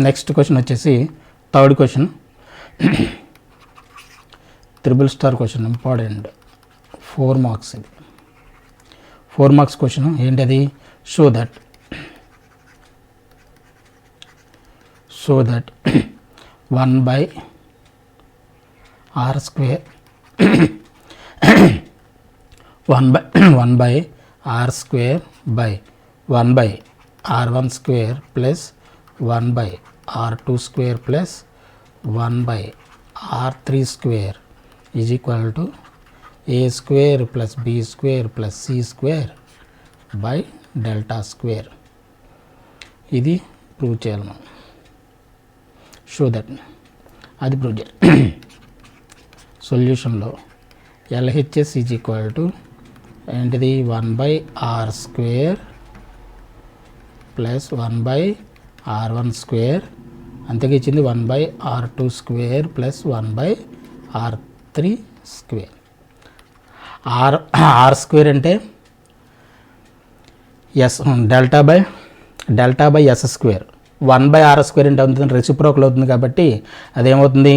Next question వచ్చేసి third question, triple star question, important, 4 marks. ఇది 4 marks question. ఏంటది? Show that 1/r square 1/r square by 1/r1 square plus 1/r2 square plus 1/r3 square is equal to a square plus b square plus c square by delta square. ఇది prove చేయాలి మనం. Show that అది prove చేయాలి. సొల్యూషన్లో LHS is equal to ఏంటిది? 1/r square plus 1/r1 square, అంతగా ఇచ్చింది 1/r2 square plus 1/r3 square. R square అంటే s, delta by s square. 1/r square అంటే అవుతుంది, రెసిప్రోకల్ అవుతుంది కాబట్టి అదేమవుతుంది?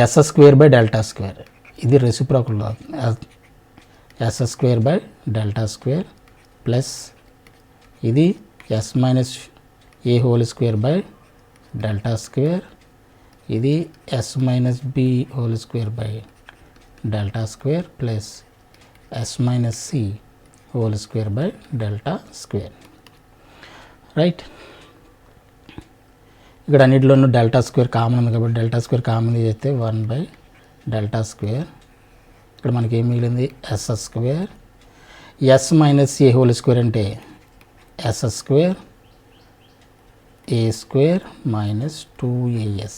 S square by delta square. ఇది రెసిప్రోకల్ అవుతుంది. S square by delta square plus ఇది s minus a whole square by delta square, ఇది s minus B whole square by delta square plus S minus C whole square by delta square. Right, ఇక్కడ అన్నింటిలోనూ delta square common ఉంది కాబట్టి delta square common చేస్తే 1/డెల్టా square. ఇక్కడ మనకి ఏం మిగిలింది? S square. S minus a whole square అంటే s square, a square minus 2as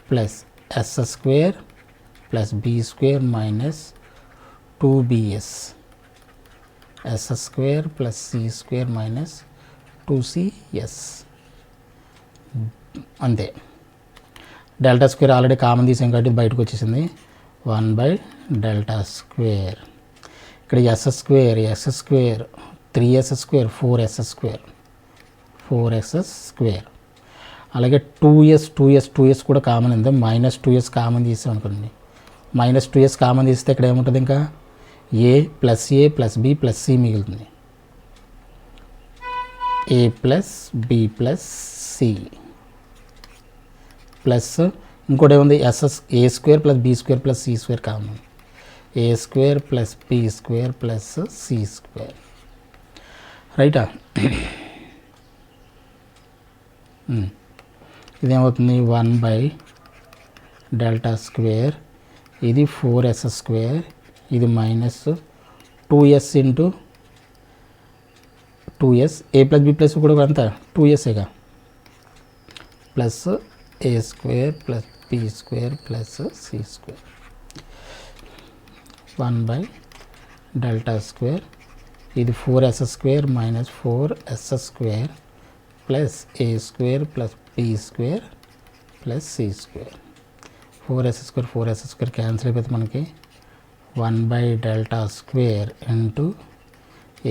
plus s square plus b square minus 2bs, s square plus c square minus 2cs. అంతే. Delta square already common తీసాం కాబట్టి బయటకు వచ్చేసింది one by delta square. ఇక్కడ S square 3s square 4s square. అలాగే 2s కూడా common ఉంది, minus 2s common తీసాం అనుకోండి. మైనస్ 2s కామన్ తీస్తే ఇక్కడ ఏముంటుంది? ఇంకా a plus b plus c మిగులుతుంది. A plus b plus c plus ఇంకోటి ఏముంది? A square plus b square plus c square common. A square plus b square plus c square. రైటా? ఇదేమవుతుంది? 1/డెల్టా స్క్వేర్, ఇది 4s స్క్వేర్, ఇది minus 2s into 2s, a plus b plus కూడా అంతా 2sగా, plus a square plus b square plus c square. 1/డెల్టా square, ఇది 4s square minus 4s square plus a square plus b square plus c square. 4s square cancel అయిపోతే మనకి 1/డెల్టా square into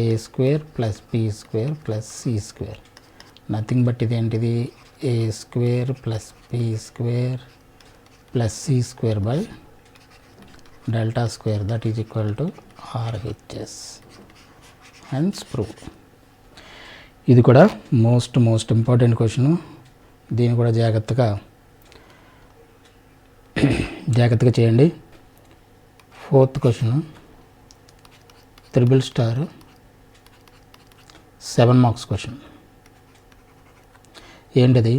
a square plus b square plus c square. Nothing but ఇదేంటిది? A square plus b square plus c square by delta square, that is equal to RHS. Hence prove. ఇది కూడా most important question. దీన్ని కూడా జాగ్రత్తగా చేయండి. 4th question, triple star 7 marks question. ఏంటది?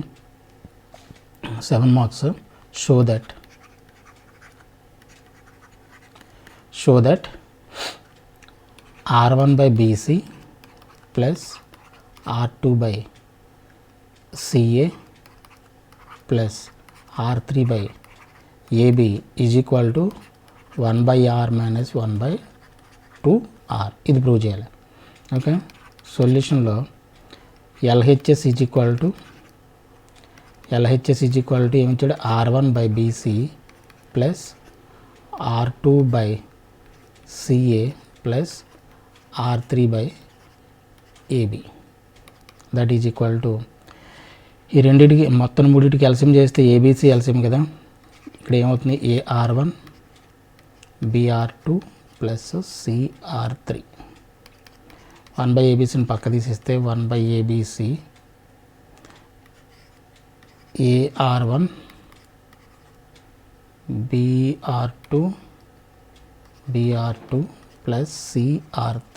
7 marks. Show that R1 by BC plus R2 by CA plus R3 by AB is equal to 1/r minus 1/2r. ఇది prove చేయాలి. Okay, సొల్యూషన్లో LHS is equal to ఏమి ఇచ్చాడు? R1 by BC plus R2 by CA plus R3 by AB, that is equal to ఈ రెండింటికి మొత్తం మూడింటికి LCM చేస్తే ఏబీసీ ఎల్సిఎం కదా. ఇక్కడ ఏమవుతుంది, AR1 BR2 ప్లస్ CR3. 1/ABCని పక్క తీసేస్తే 1/ABC AR1 BR2 plus CR3.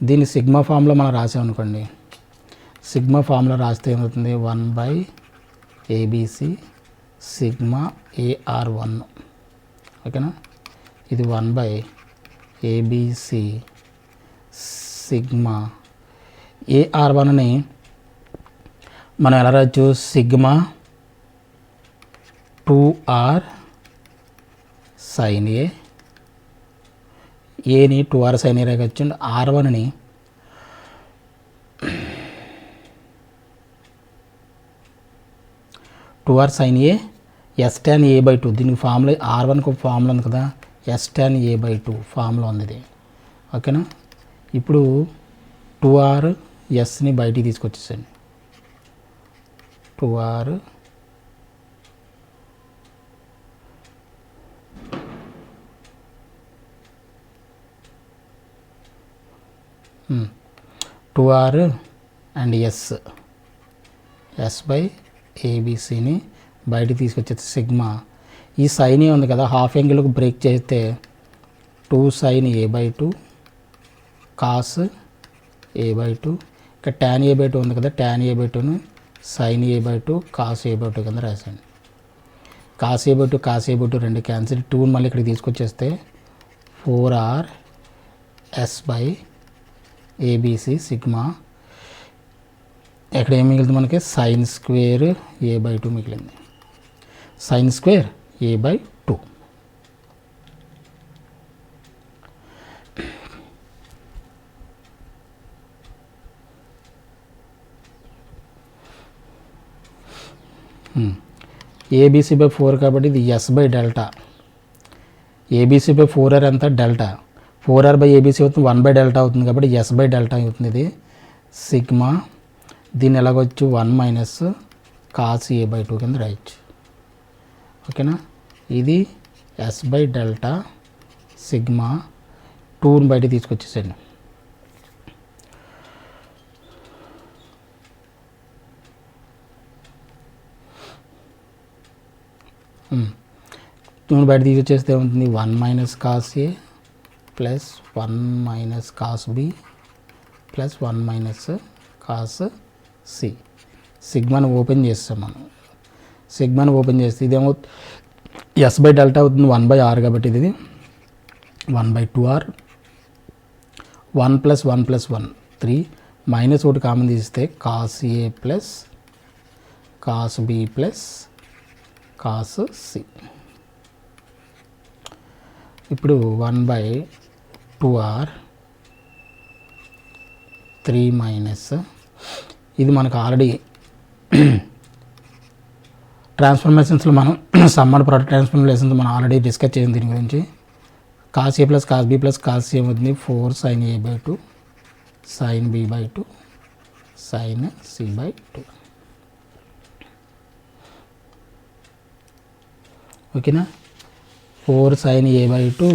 దీన్ని సిగ్మా ఫామ్లో మనం రాసామనుకోండి, సిగ్మా ఫామ్లో రాస్తే ఏమవుతుంది, 1/ABC సిగ్మా AR1. ఓకేనా, ఇది 1/ABC సిగ్మా AR1ని మనం ఎలా రాయచ్చు, సిగ్మా 2R సైన్ ఏని 2R సైన్ ఏ రాయచ్చు. R1ని R సైన్ ఏ S tan A/2. దీనికి ఫార్ములా R1కి ఒక ఫార్ములా ఉంది కదా, S tan A/2 ఫార్ములా ఉంది ఇది. ఓకేనా, ఇప్పుడు 2R Sని బయటికి తీసుకొచ్చేసండి. 2R అండ్ S బై ABCని బయటికి తీసుకొచ్చేది సిగ్మా. ఈ సైన్ ఏ ఉంది కదా, హాఫ్ యాంగిల్కి బ్రేక్ చేస్తే 2 sin A/2 కాస్ A/2. ఇక్కడ tan A/2 ఉంది కదా, tan A/2ను sin A/2 cos A/2 కింద రాసండి. కాస్ A/2 రెండు క్యాన్సిల్, 2 మళ్ళీ ఇక్కడికి తీసుకొచ్చేస్తే 4R S by ABC sigma. ఇక్కడ ఏం మిగిలింది మనకి, సైన్ స్క్వేర్ A/2 మిగిలింది. Sine square A/2. ABC/4 కాబట్టి ఇది S/డెల్టా. ABC/4R ఎంత, డెల్టా. 4R/ABC అవుతుంది, 1/డెల్టా అవుతుంది కాబట్టి S/డెల్టా అవుతుంది. ఇది సిగ్మా. దీన్ని ఎలాగొచ్చు, 1 - కాస్ A/2 కింద రాయొచ్చు. ఓకేనా, ఇది S/డెల్టా సిగ్మా. 2ని బయట తీసుకొచ్చేసండి. బయట తీసుకొచ్చేస్తే ఏమవుతుంది, 1 - cos A plus 1 - cos B plus 1 - cos C. సిగ్మాను ఓపెన్ చేస్తాం మనం. సిగ్మాను ఓపెన్ చేస్తే ఇదేమో S/డెల్టా అవుతుంది, 1/R కాబట్టి ఇది 1/2R. 1 + 1 + 1 3 -1 కామన్ తీస్తే cos A plus cos B plus cos C. ఇప్పుడు 1/2R 3 ఇది మనకు ఆల్రెడీ ట్రాన్స్ఫర్మేషన్స్లో మనం సమ్మర్ ప్రోడక్ట్ ట్రాన్స్ఫర్మేషన్స్ మనం ఆల్రెడీ డిస్కస్ చేసాం దీని గురించి. Cos A plus cos B plus cos C ఏమవుతుంది, 4 sin A/2 sin B/2 sin C/2. ఓకేనా, 4 sin A/2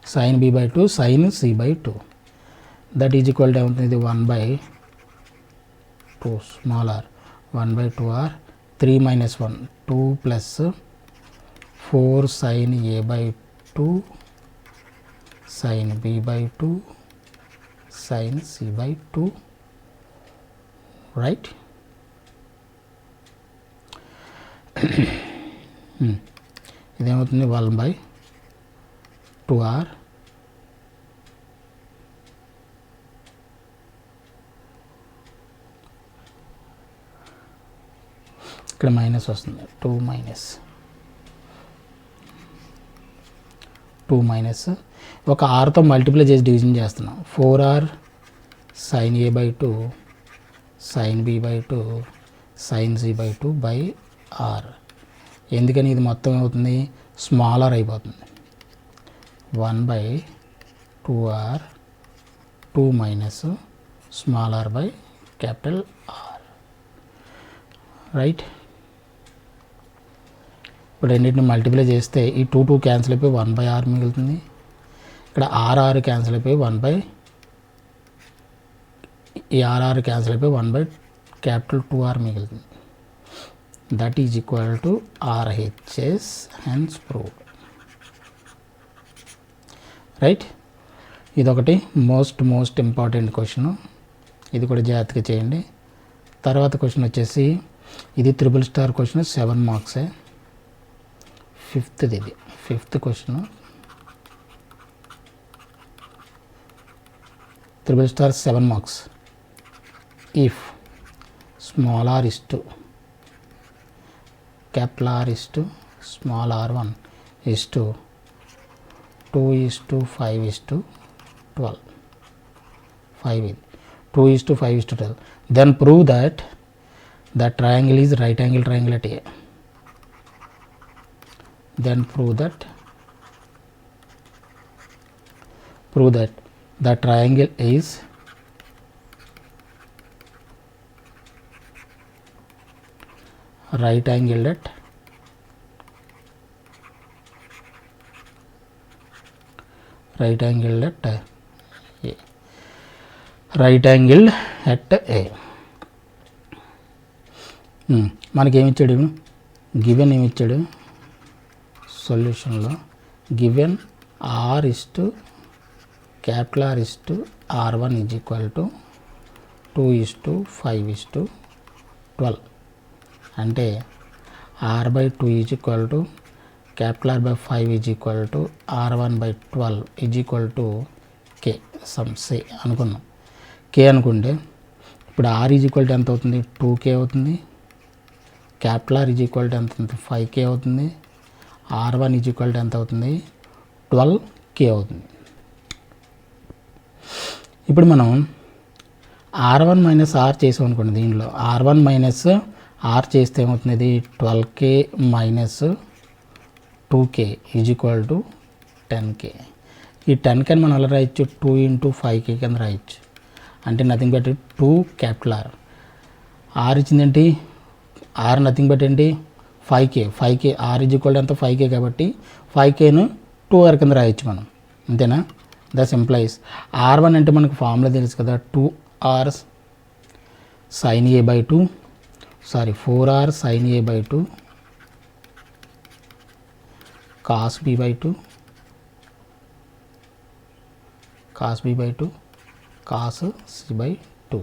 sin B/2 sin C/2. That is equal to ఏమవుతుంది, ఇది 1/2 small r 1/2R 3 - 1 2 plus 4 sin A/2 sin B/2 sin C/2. Right. ఇదేమవుతుంది, 1/2R ఇక్కడ minus వస్తుంది, 2 ఒక ఆర్తో multiply చేసి division చేస్తున్నాం. 4R sin A/2 sin B/2 sin C/2 by R. ఎందుకని ఇది మొత్తం ఏమవుతుంది, స్మాలర్ అయిపోతుంది. 1/2R 2 small R by capital R, right. ఇప్పుడు రెండింటిని మల్టిప్లై చేస్తే ఈ 2 క్యాన్సిల్ అయిపోయి 1/r మిగులుతుంది. ఇక్కడ ఆర్ క్యాన్సిల్ అయిపోయి 1/, ఈ ఆర్ క్యాన్సిల్ అయిపోయి 1/, క్యాపిటల్ 2r మిగులుతుంది. That is equal to RHS, hence proved, right. ఇదొకటి మోస్ట్ ఇంపార్టెంట్ క్వశ్చన్, ఇది కూడా జాగ్రత్తగా చేయండి. తర్వాత క్వశ్చన్ వచ్చేసి ఇది త్రిబుల్ స్టార్ క్వశ్చన్, 7 మార్క్సే. Fifth question triple star 7 marks. If small r is to capital R is to small r1 is to 2:5:12, 5 ఇది 2:5:12, then prove that the triangle is right angle triangle at A. Then prove that the triangle is right angled at A. Right angled at A. మనకేమిచ్చాడు, given ఏమిచ్చాడు సొల్యూషన్లో, given R is to capital R is to R1 is equal to 2:5:12, అంటే R/2 is equal to capital R/5 is equal to R1/12 is equal to K, some సే అనుకున్నాం. K అనుకుంటే ఇప్పుడు R is equal to ఎంత అవుతుంది, 2K అవుతుంది. Capital R is equal to ఎంత అవుతుంది, 5K అవుతుంది. R1 is equal to ఎంత అవుతుంది, 12K అవుతుంది. ఇప్పుడు మనం R1 మైనస్ R చేసాం అనుకోండి, దీనిలో R1 మైనస్ R చేస్తే ఏమవుతుంది, ఇది 12K minus 2K is equal to 10K. ఈ 10K మనం ఎలా రాయొచ్చు, 2 × 5K కింద రాయొచ్చు. అంటే nothing but 2 capital R ఇచ్చిందేంటి, R nothing but ఏంటి 5K R is equal to ఎంత 5K కాబట్టి 5Kను 2R కింద రాయొచ్చు మనం, అంతేనా. దట్ ఇంప్లైస్ R1 అంటే మనకు ఫార్ములా తెలుసు కదా, 2R sin A/2, 4R sin A/2 cos B/2 cos C/2,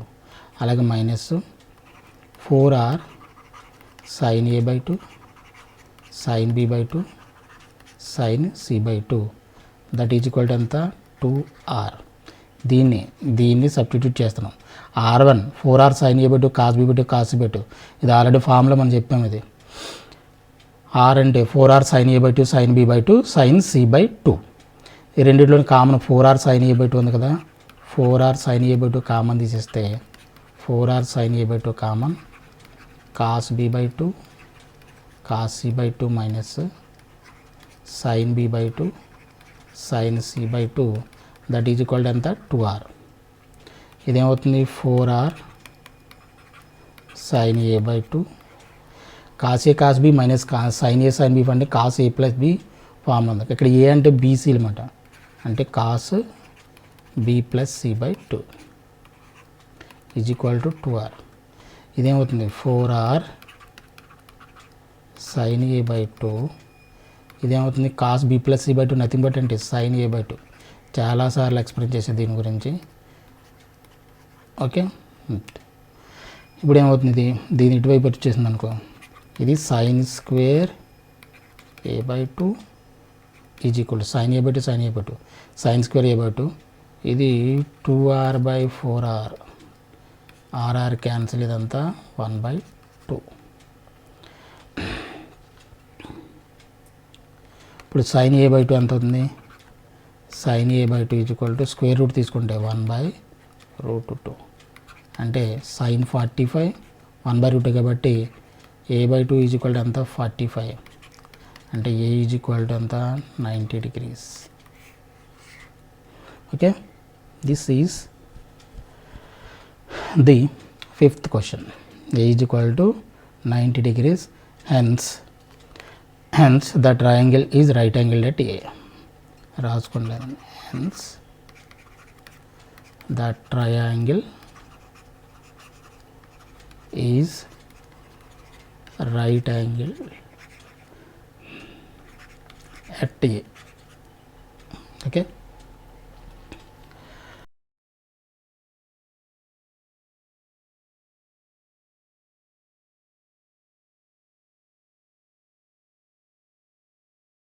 అలాగే minus 4R sin A/2 sin B/2 sin C/2, that is equal to ఎంత 2R. దీన్ని సబ్స్టిట్యూట్ చేస్తున్నాం. R1 4R sin A/2 cos B/2 cos C/2, ఇది already formula మనం చెప్పాము. ఇది R అంటే 4R sin A/2 sin B/2 sin C/2. ఈ రెండింటిలో కామన్ 4R sin A/2 ఉంది కదా, 4R sin A/2 కామన్ తీసేస్తే 4R sin A/2 common, cos B/2 cos C/2 minus sin B/2 sin C/2, that is equal to ఎంత 2R. ఇదేమవుతుంది 4R sin A/2 cos A cos B minus sin A sin B, అంటే cos A + B form ఉంది. ఇక్కడ ఏ అంటే BC అనమాట, అంటే cos B + C/2 is equal to 2R. ఇదేమవుతుంది 4R sin A/2, ఇదేమవుతుంది cos B + C/2 nothing but అంటే sin A/2. చాలాసార్లు explain చేసే దీని గురించి, ఓకే. ఇప్పుడు ఏమవుతుంది, దీని ఇటువైపు వచ్చేసింది అనుకో, ఇది sin square A/2 is equal to sin A/2 sin square A/2, ఇది 2R/4R, RR క్యాన్సిల్, ఇదంతా 1/2. ఇప్పుడు sin A/2 ఎంత అవుతుంది, sin A/2 is equal to square root తీసుకుంటే 1/√2, అంటే sin 45 1/2 కాబట్టి A/2 ఈజ్ ఈక్వల్ టు ఎంత 45, అంటే A ఈజ్ ఈక్వల్ టు ఎంత 90 degrees. Okay, this is The fifth question, A is equal to 90 degrees, hence the triangle is right angled at A. రాసుకుంటాను, hence the triangle is right angled at A.